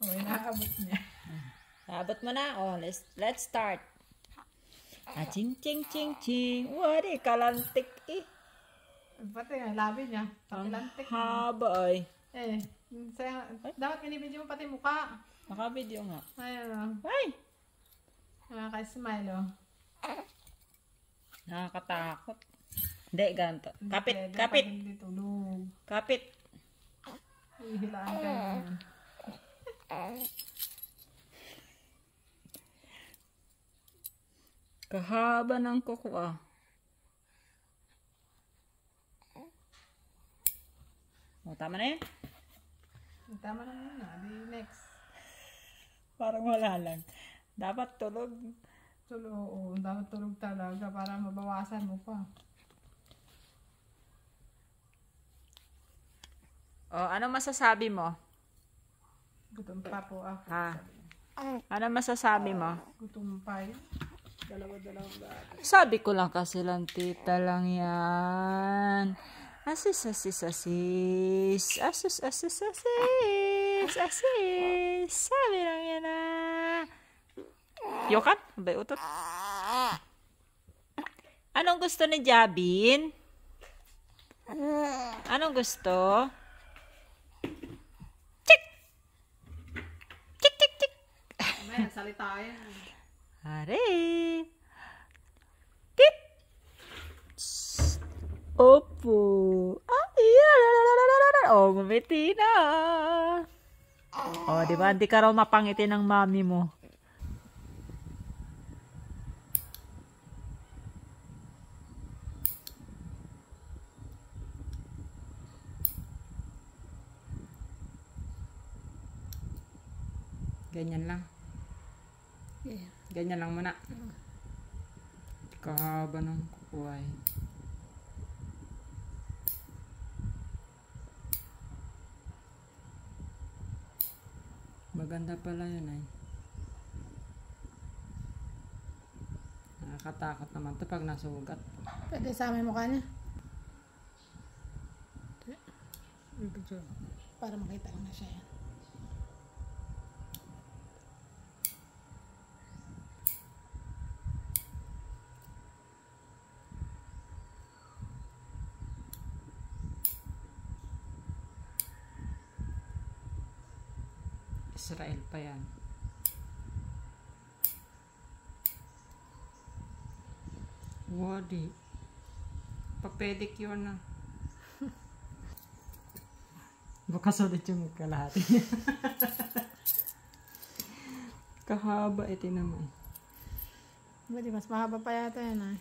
O, inaabot niya. Abot mo na. Oh, let's start. Ching, ching, ching, ching. Wari, kalantik eh. Pati nga, labi niya. Pakilantik. Haba ay. Dapat binibidyo mo pati mukha. Naka-video nga. Ayun o. Ay! Nakaka-smile o. Nakakatakot. Hindi, ganito. Kapit, Dapat kapit. hindi tulog. Kapit. Ihilaan ka naman. Kahaba ng kuko ah. O, tama na yun? Tama na muna. Di next. Parang wala lang. Dapat tulog. Tulog. Oo, dapat tulog talaga para mabawasan mo pa. O, ano masasabi mo? Gutom pa po ako. Ha? Ano masasabi mo? Gutom pa yun. Dalawa-dalawang gatas. Sabi ko lang kasi lang, tita lang yan. Asis, asis, asis. Asis, asis, asis. Asis. Sabi lang yan ah. Yokat? Abay, utot. Anong gusto ni Jabin? Anong gusto? Chik! Chik, chik, chik. May salita yan. Are. Tip. Opo. Oh, ngumiti na. Oh, di ba? Hindi ka raw mapangiti ng mami mo. Ganyan lang. Yeah. Ganyan lang muna. Kahaba ng kukuhay. Maganda pala yun ay. Nakakatakot naman ito pag nasugat. Pwede sa amin mukha niya. Para makita lang na siya yan. Israel pa yan. Wadi. Pa-pedicure na. Bukas ulit yung kalahati. Kahaba ito naman. Mas mahaba pa yata yan ay.